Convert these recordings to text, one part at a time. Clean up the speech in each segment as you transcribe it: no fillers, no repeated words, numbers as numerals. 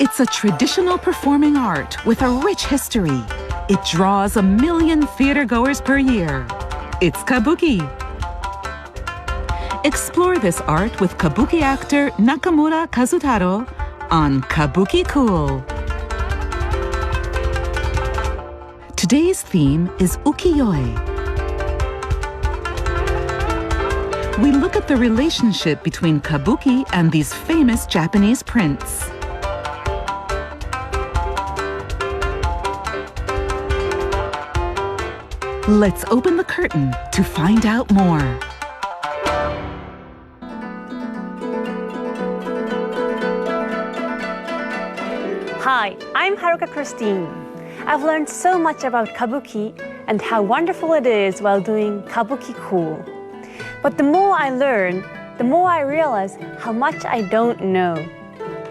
It's a traditional performing art with a rich history. It draws 1 million theater-goers per year. It's Kabuki. Explore this art with Kabuki actor Nakamura Kazutaro on Kabuki Kool. Today's theme is Ukiyo-e. We look at the relationship between Kabuki and these famous Japanese prints. Let's open the curtain to find out more. Hi, I'm Haruka Christine. I've learned so much about Kabuki and how wonderful it is while doing Kabuki Kool. But the more I learn, the more I realize how much I don't know.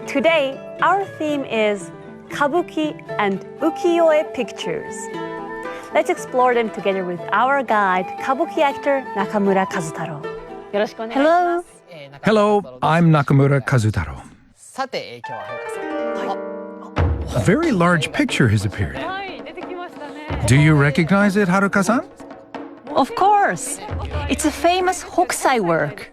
Today, our theme is Kabuki and Ukiyo-e pictures. Let's explore them together with our guide, Kabuki actor Nakamura Kazutaro. Hello. Hello, I'm Nakamura Kazutaro. A very large picture has appeared. Do you recognize it, Haruka-san? Of course. It's a famous Hokusai work.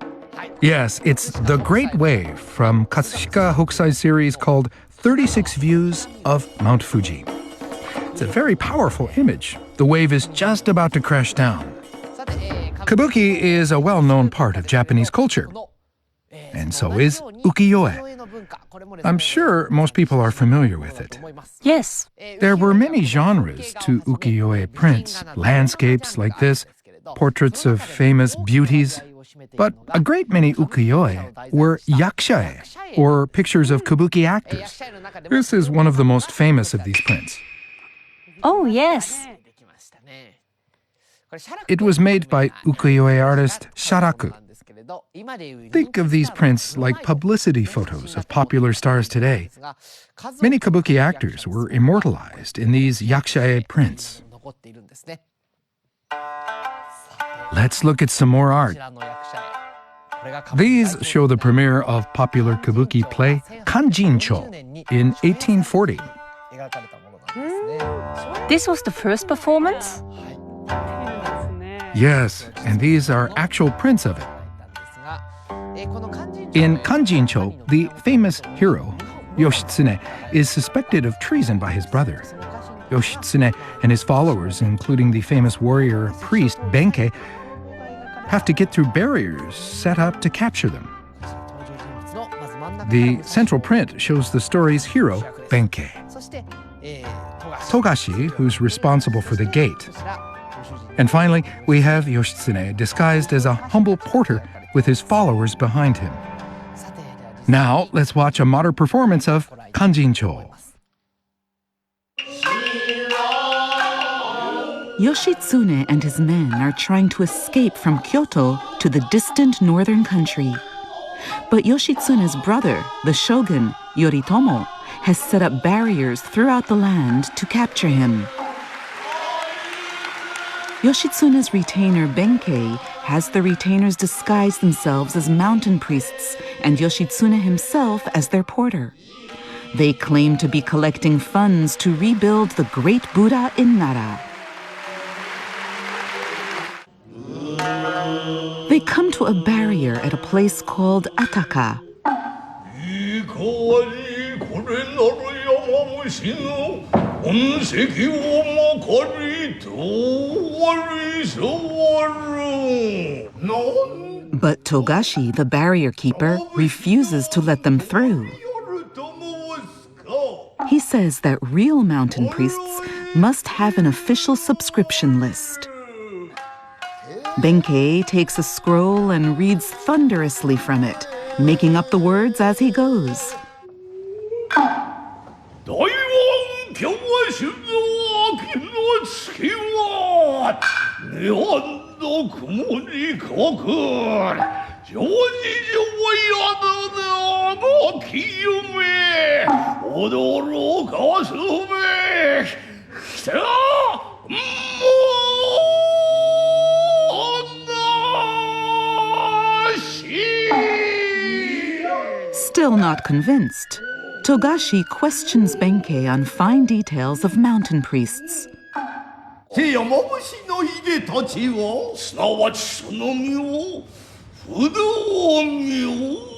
Yes, it's The Great Wave from Katsushika Hokusai series called 36 Views of Mount Fuji. It's a very powerful image. The wave is just about to crash down. Kabuki is a well-known part of Japanese culture, and so is Ukiyo-e. I'm sure most people are familiar with it. Yes. There were many genres to Ukiyo-e prints, landscapes like this, portraits of famous beauties, but a great many ukiyo-e were yakusha-e, or pictures of kabuki actors. This is one of the most famous of these prints. Oh, yes. It was made by ukiyo-e artist Sharaku. Think of these prints like publicity photos of popular stars today. Many kabuki actors were immortalized in these yakusha-e prints. Let's look at some more art. These show the premiere of popular kabuki play Kanjincho in 1840. This was the first performance? Yes, and these are actual prints of it. In Kanjincho, the famous hero, Yoshitsune, is suspected of treason by his brother. Yoshitsune and his followers, including the famous warrior priest Benkei, have to get through barriers set up to capture them. The central print shows the story's hero, Benkei. Togashi, who's responsible for the gate. And finally, we have Yoshitsune disguised as a humble porter with his followers behind him. Now, let's watch a modern performance of Kanjincho. Yoshitsune and his men are trying to escape from Kyoto to the distant northern country. But Yoshitsune's brother, the shogun, Yoritomo, has set up barriers throughout the land to capture him. Yoshitsune's retainer Benkei has the retainers disguise themselves as mountain priests and Yoshitsune himself as their porter. They claim to be collecting funds to rebuild the great Buddha in Nara. They come to a barrier at a place called Ataka. But Togashi, the barrier keeper, refuses to let them through. He says that real mountain priests must have an official subscription list. Benkei takes a scroll and reads thunderously from it, making up the words as he goes. Still not convinced. Togashi questions Benkei on fine details of mountain priests. 手やまぶしの秀たちはすなわちその身を不動明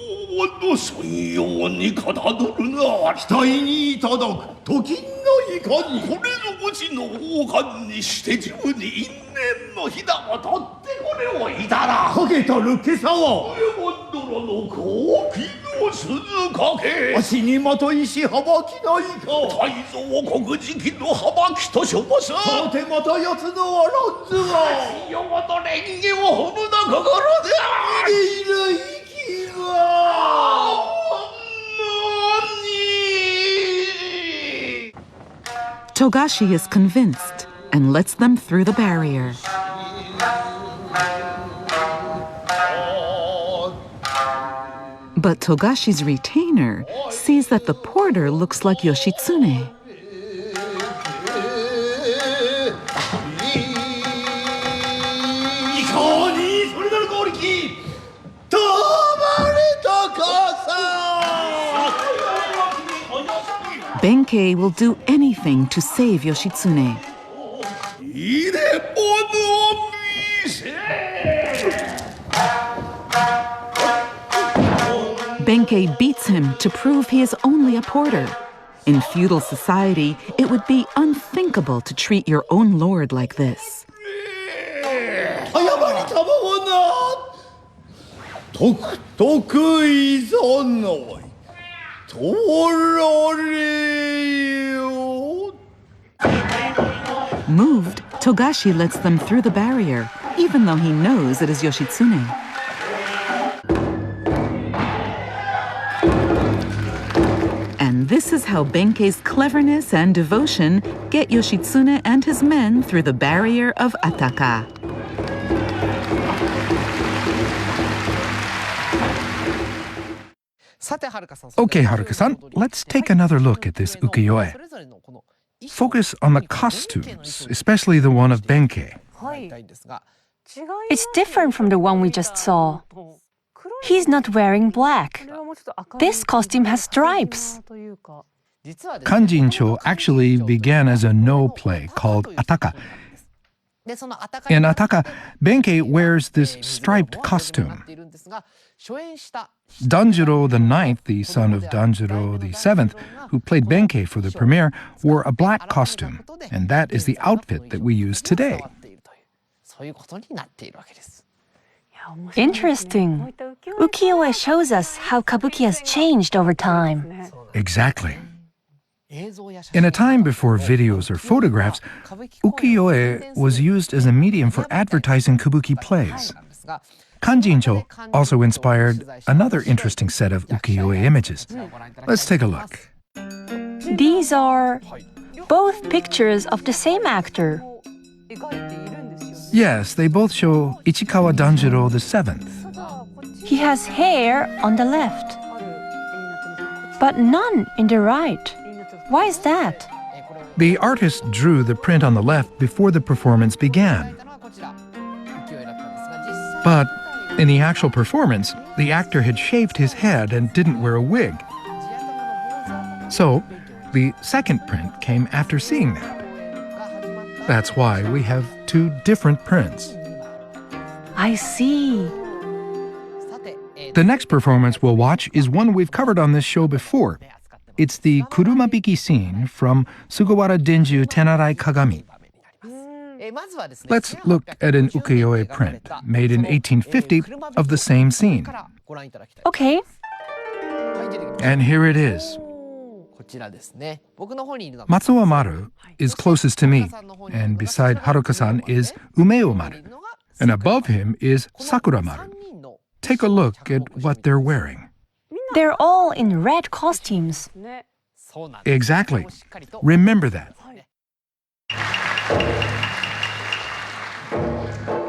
の尊用にかたどるが期待にいただく時のいかにこれのうちの王冠にして12因縁の日だがたってこれをいただかけたる今朝はモンドロの高貴の鈴かけ足にまといし幅きないか泰造国時期の幅きとしょますさてまたやつのわらずが世ごと蓮華を踏むな心でありいる息がTogashi is convinced and lets them through the barrier. But Togashi's retainer sees that the porter looks like Yoshitsune. Benkei will do anything to save Yoshitsune. Benkei beats him to prove he is only a porter. In feudal society, it would be unthinkable to treat your own lord like this. Moved, Togashi lets them through the barrier, even though he knows it is Yoshitsune. And this is how Benkei's cleverness and devotion get Yoshitsune and his men through the barrier of Ataka. Okay, Haruka-san, let's take another look at this ukiyo-e. Focus on the costumes, especially the one of Benkei. It's different from the one we just saw. He's not wearing black. This costume has stripes. Kanjincho actually began as a no play called Ataka. In Ataka, Benkei wears this striped costume. Danjiro the Ninth, the son of Danjiro the Seventh, who played Benkei for the premiere, wore a black costume, and that is the outfit that we use today. Interesting. Ukiyo-e shows us how Kabuki has changed over time. Exactly. In a time before videos or photographs, ukiyo-e was used as a medium for advertising Kabuki plays. Kanjincho also inspired another interesting set of ukiyo-e images. Let's take a look. These are both pictures of the same actor. Yes, they both show Ichikawa Danjiro the Seventh. He has hair on the left, but none in the right. Why is that? The artist drew the print on the left before the performance began. But in the actual performance, the actor had shaved his head and didn't wear a wig. So, the second print came after seeing that. That's why we have two different prints. I see. The next performance we'll watch is one we've covered on this show before. It's the Kurumabiki scene from Sugawara Denju Tenarai Kagami. Let's look at an ukiyo-e print made in 1850 of the same scene. Okay. And here it is. Matsuo Maru is closest to me, and beside Haruka-san is Umeo Maru, and above him is Sakura Maru. Take a look at what they're wearing. They're all in red costumes. Exactly. Remember that.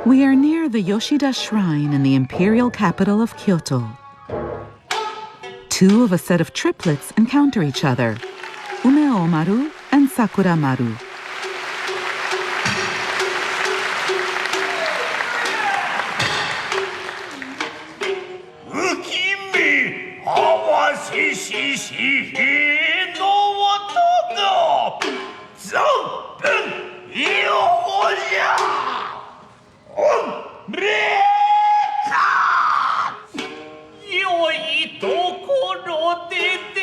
We are near the Yoshida Shrine in the imperial capital of Kyoto. Two of a set of triplets encounter each other, Umeo Maru and Sakura Maru. 시시시히 노워도도 정변 이오냐 온레카 요이 도코로데데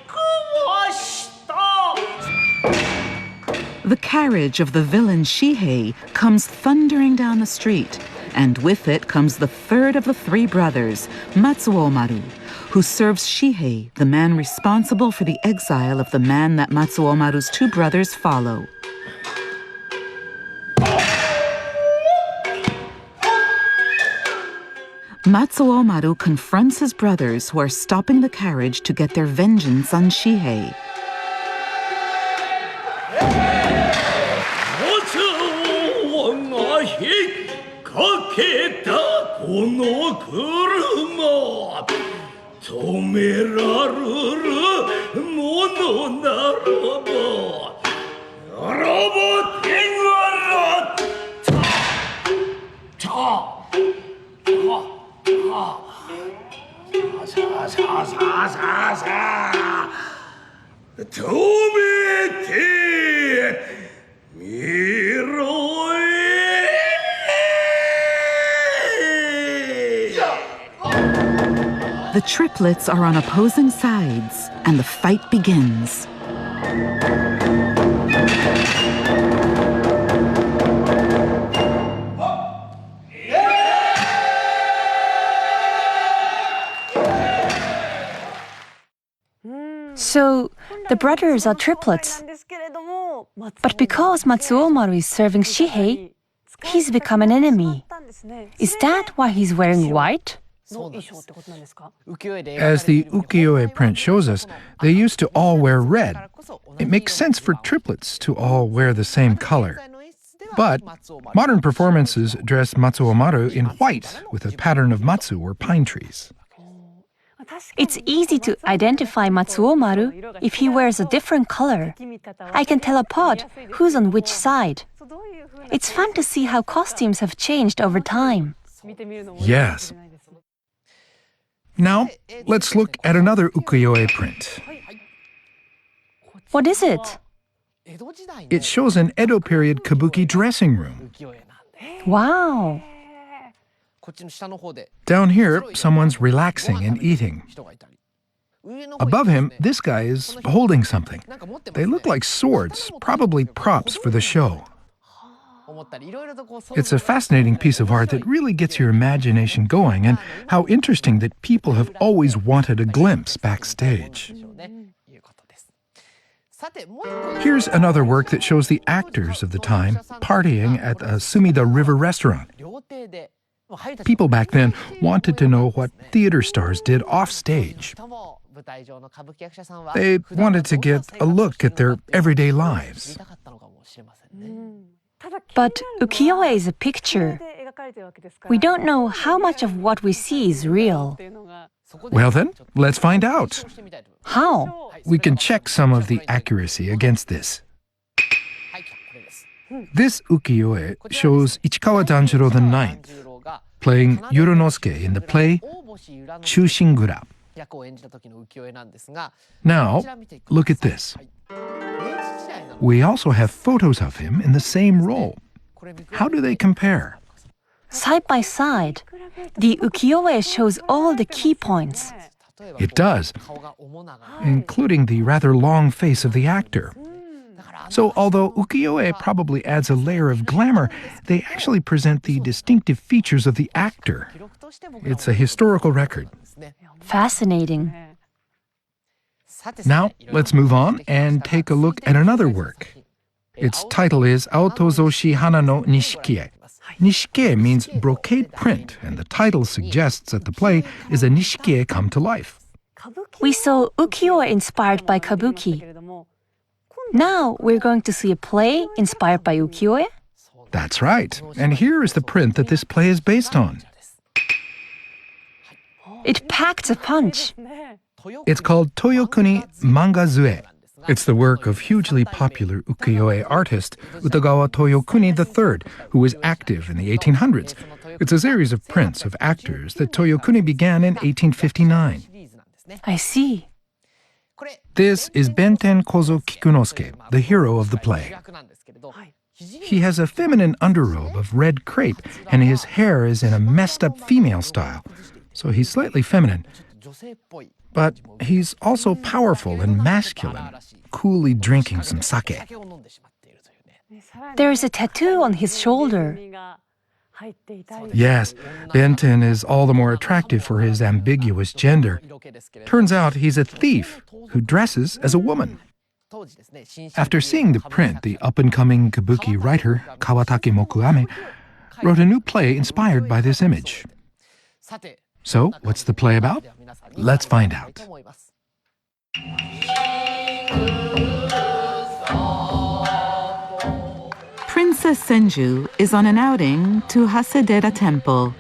그와시다. The carriage of the villain Shihei comes thundering down the street, and with it comes the third of the three brothers, Matsuo-maru, who serves Shihei, the man responsible for the exile of the man that Matsuo-maru's two brothers follow. Matsuo-maru confronts his brothers who are stopping the carriage to get their vengeance on Shihei. The triplets are on opposing sides, and the fight begins. So, the brothers are triplets. But because Matsuo-maru is serving Shihei, he's become an enemy. Is that why he's wearing white? As the Ukiyo-e print shows us, they used to all wear red. It makes sense for triplets to all wear the same color. But modern performances dress Matsuo-maru in white with a pattern of matsu or pine trees. It's easy to identify Matsuo-maru if he wears a different color. I can tell apart who's on which side. It's fun to see how costumes have changed over time. Yes. Now, let's look at another ukiyo-e print. What is it? It shows an Edo period Kabuki dressing room. Wow! Down here, someone's relaxing and eating. Above him, this guy is holding something. They look like swords, probably props for the show. It's a fascinating piece of art that really gets your imagination going, and how interesting that people have always wanted a glimpse backstage. Here's another work that shows the actors of the time partying at a Sumida River restaurant. People back then wanted to know what theater stars did off stage. They wanted to get a look at their everyday lives. But ukiyo-e is a picture. We don't know how much of what we see is real. Well then, let's find out. How? We can check some of the accuracy against this. This ukiyo-e shows Ichikawa Danjiro IX playing Yurunosuke in the play Chushingura. Now, look at this. We also have photos of him in the same role. How do they compare? Side by side, the ukiyo-e shows all the key points. It does, including the rather long face of the actor. So although ukiyo-e probably adds a layer of glamour, they actually present the distinctive features of the actor. It's a historical record. Fascinating. Now, let's move on and take a look at another work. Its title is Aotozoshi Hana no Nishikie. Nishikie means brocade print, and the title suggests that the play is a Nishikie come to life. We saw ukiyo-e inspired by Kabuki. Now we're going to see a play inspired by ukiyo-e? That's right. And here is the print that this play is based on. It packed a punch. It's called Toyokuni Manga Zue. It's the work of hugely popular ukiyo-e artist Utagawa Toyokuni III, who was active in the 1800s. It's a series of prints of actors that Toyokuni began in 1859. I see. This is Benten Kozo Kikunosuke, the hero of the play. He has a feminine underrobe of red crepe, and his hair is in a messed-up female style, so he's slightly feminine. But he's also powerful and masculine, coolly drinking some sake. There is a tattoo on his shoulder. Yes, Benten is all the more attractive for his ambiguous gender. Turns out he's a thief who dresses as a woman. After seeing the print, the up-and-coming Kabuki writer, Kawatake Mokuame, wrote a new play inspired by this image. So, what's the play about? Let's find out. Princess Senju is on an outing to Hasedera Temple.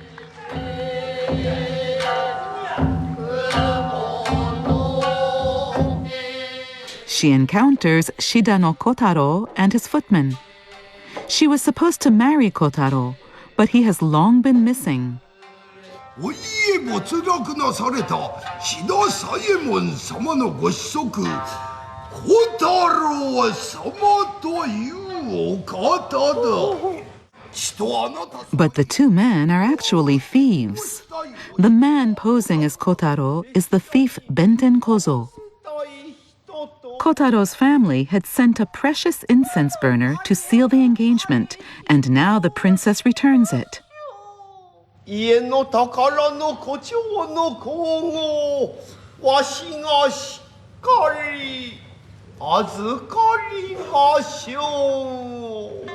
She encounters Shida no Kotaro and his footman. She was supposed to marry Kotaro, but he has long been missing. お家没落なされた志田左衛門様のご子息小太郎様というお方だ。But the two men are actually thieves. The man posing as Kotaro is the thief Benten Kozo. Kotaro's family had sent a precious incense burner to seal the engagement, and now the princess returns it. 家の宝の胡蝶の皇后わしがしっかり預かりましょう。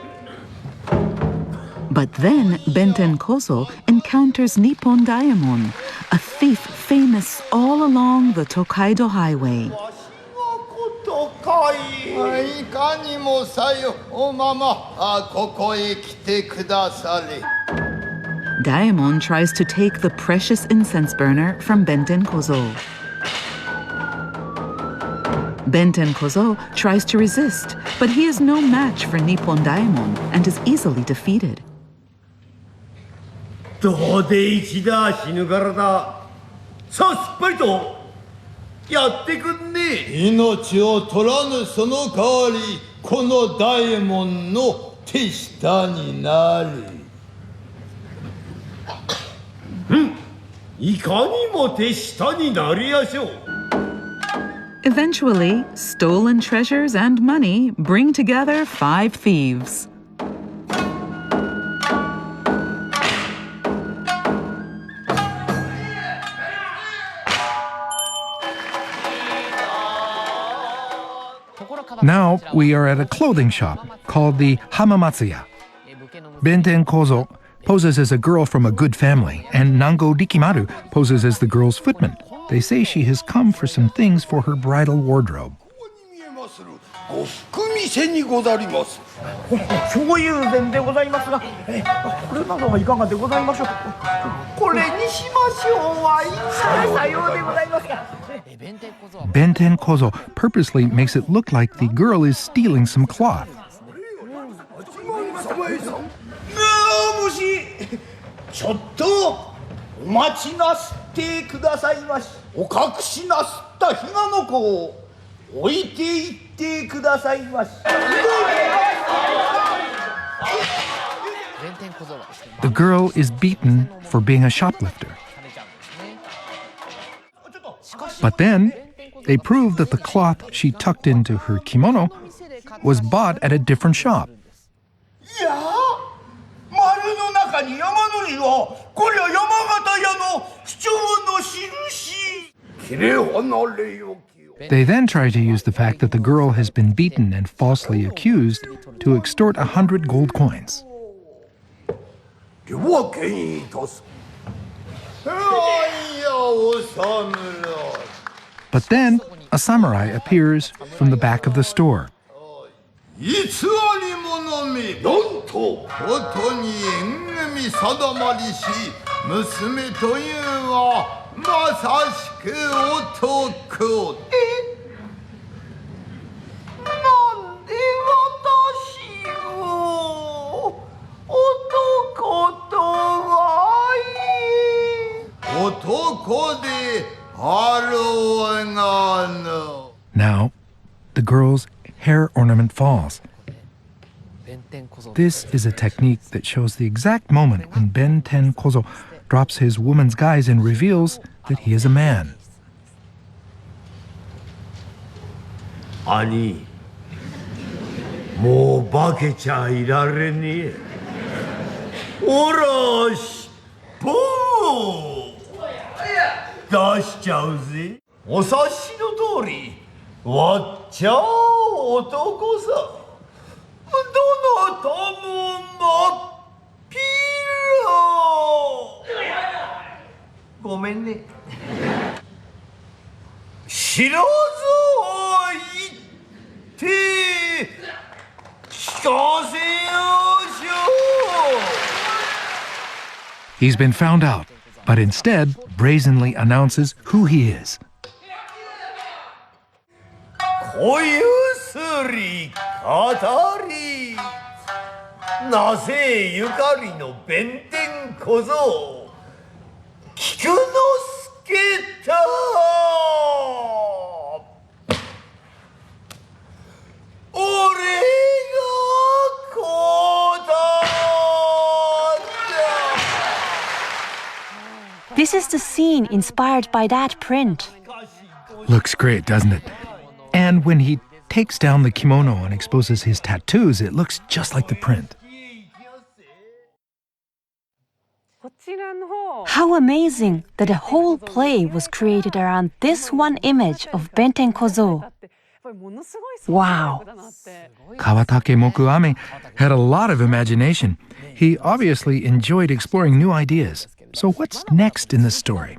But then Benten Kozo encounters Nippon Daimon, a thief famous all along the Tokaido Highway. いかにもさよおままここへ来てくだされ。 Daimon tries to take the precious incense burner from Benten Kozo. Benten Kozo tries to resist, but he is no match for Nippon Daimon and is easily defeated. どうで一だ死ぬからだ。さあすっぱりとやってくんね。命を取らぬその代わりこの大門の手下になれ。 いかにも手下になりやしょう。 Eventually, stolen treasures and money bring together 5 thieves. Now we are at a clothing shop called the Hamamatsuya. Benten Kozo poses as a girl from a good family, and Nango Rikimaru poses as the girl's footman. They say she has come for some things for her bridal wardrobe. 呉服店にござります。そういう膳でございますが、これなどはいかがでございましょう。これにしましょうわい。さようでございますか。 Benten Kozo purposely makes it look like the girl is stealing some cloth. もしちょっとお待ちなすってくださいまし。お隠しなすった比嘉の子を置いていってくださいまし。 The girl is beaten for being a shoplifter. But then, they prove that the cloth she tucked into her kimono was bought at a different shop. いや丸の中に山のりはこりゃ山形屋の主張の印。切れ離れよき。 They then try to use the fact that the girl has been beaten and falsely accused to extort 100 gold coins. 両家いたす。いやお侍。 But then, a samurai appears from the back of the store. 偽り者めなんとことに縁組定まりし娘というはまさしく男。なんで私を男とはい男であろう。Now, the girl's hair ornament falls. This is a technique that shows the exact moment when Ben-ten Kozo drops his woman's guise and reveals that he is a man. 아니, 뭐 바케차 이라레니. 오라 씨, 보. 出しちゃうぜ。お察しの通り、わっちゃ男さ。どなたもまっぴろ。ごめんね。知らずを言って聞かせようしょう。 He's been found out, but instead brazenly announces who he is. こゆすり語りなぜゆかりの弁天小僧菊之助た俺がこうだ This is the scene inspired by that print. Looks great, doesn't it? And when he takes down the kimono and exposes his tattoos, it looks just like the print. How amazing that a whole play was created around this one image of Benten Kozo. Wow. Kawatake Mokuame had a lot of imagination. He obviously enjoyed exploring new ideas. So what's next in the story?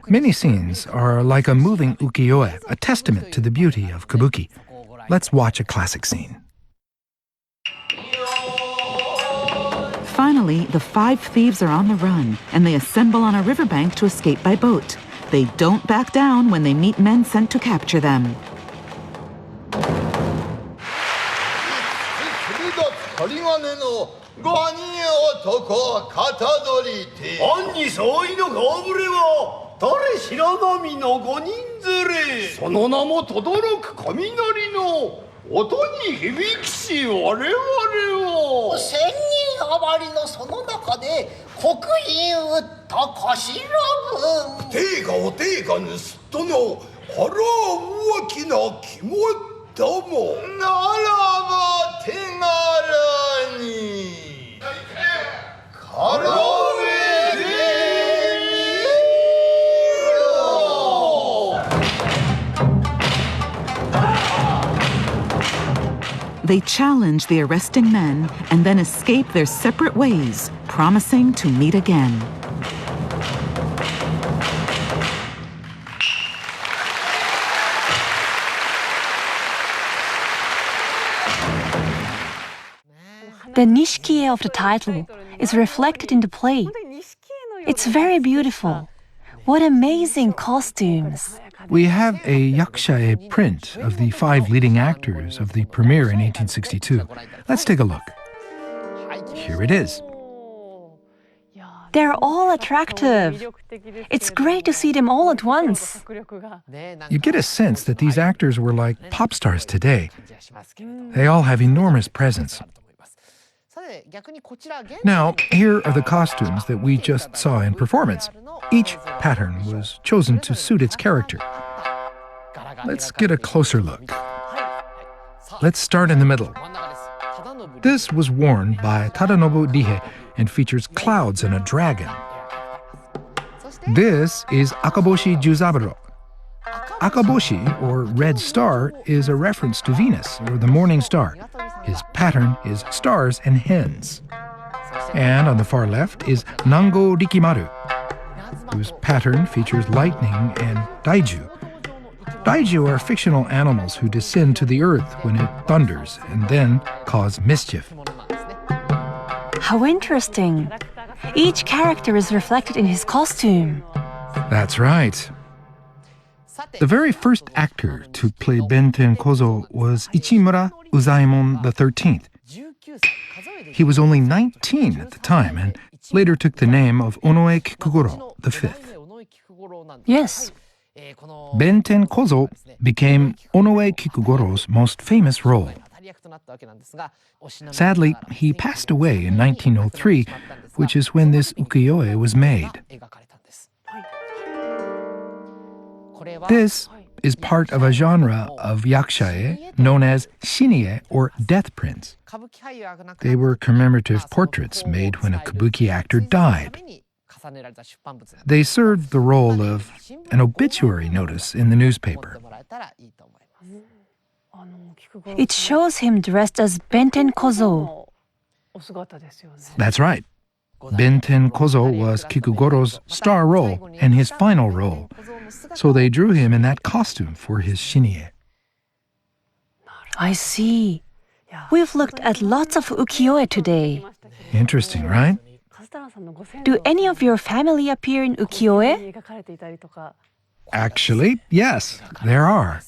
Many scenes are like a moving ukiyo-e, a testament to the beauty of Kabuki. Let's watch a classic scene. Finally, the 5 thieves are on the run, and they assemble on a riverbank to escape by boat. They don't back down when they meet men sent to capture them. 暗に相違の顔ぶれは誰知らなみの5人連れその名も轟く雷の音に響きし我々は1000人余りのその中で刻印打った頭分定価を定価ぬすっとの腹大きな肝っ玉ならば手柄にからめてThey challenge the arresting men and then escape their separate ways, promising to meet again. The Nishikie of the title is reflected in the play. It's very beautiful. What amazing costumes! We have a yakusha-e print of the 5 leading actors of the premiere in 1862. Let's take a look. Here it is. They're all attractive. It's great to see them all at once. You get a sense that these actors were like pop stars today. They all have enormous presence. Now, here are the costumes that we just saw in performance. Each pattern was chosen to suit its character. Let's get a closer look. Let's start in the middle. This was worn by Tadanobu Rihe and features clouds and a dragon. This is Akaboshi Juzaburo. Akaboshi, or red star, is a reference to Venus, or the morning star. His pattern is stars and hens. And on the far left is Nango Rikimaru, whose pattern features lightning and daiju. Daiju are fictional animals who descend to the earth when it thunders and then cause mischief. How interesting. Each character is reflected in his costume. That's right. The very first actor to play Benten Kozo was Ichimura Uzaemon XIII. He was only 19 at the time and later took the name of Onoe Kikugoro V. Yes, Benten Kozo became Onoe Kikugoro's most famous role. Sadly, he passed away in 1903, which is when this ukiyo-e was made. This is part of a genre of yakusha-e known as shinie or death prints. They were commemorative portraits made when a kabuki actor died. They served the role of an obituary notice in the newspaper. It shows him dressed as Benten Kozo. That's right. Benten Kozo was Kikugoro's star role and his final role, so they drew him in that costume for his shinie. I see. We've looked at lots of ukiyo-e today. Interesting, right? Do any of your family appear in ukiyo-e? Actually, yes, there are.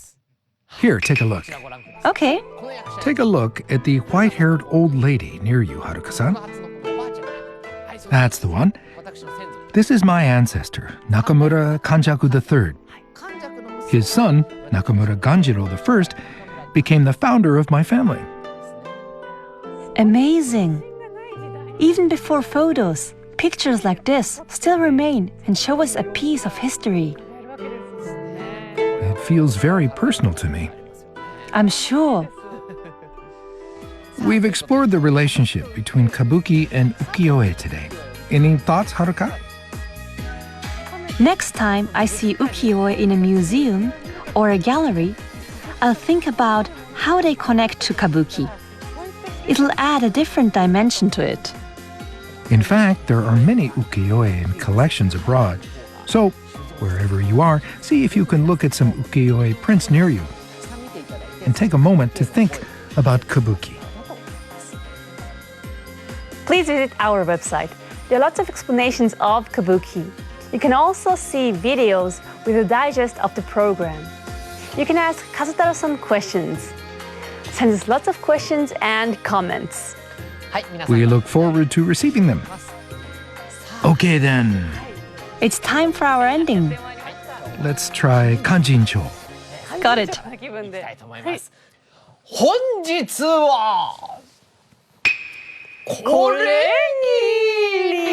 Here, take a look. Okay. Take a look at the white-haired old lady near you, Haruka-san. That's the one. This is my ancestor, Nakamura Kanjaku III. His son, Nakamura Ganjiro I, became the founder of my family. Amazing. Even before photos, pictures like this still remain and show us a piece of history. It feels very personal to me. I'm sure. We've explored the relationship between kabuki and ukiyo-e today. Any thoughts, Haruka? Next time I see ukiyo-e in a museum or a gallery, I'll think about how they connect to kabuki. It'll add a different dimension to it. In fact, there are many ukiyo-e in collections abroad. So, wherever you are, see if you can look at some ukiyo-e prints near you. And take a moment to think about kabuki. Please visit our website. There are lots of explanations of Kabuki. You can also see videos with a digest of the program. You can ask Kazutaro-san questions. Send us lots of questions and comments. We look forward to receiving them. Okay then, It's time for our ending. let's try kanjincho. Got it. 本日はこれぎり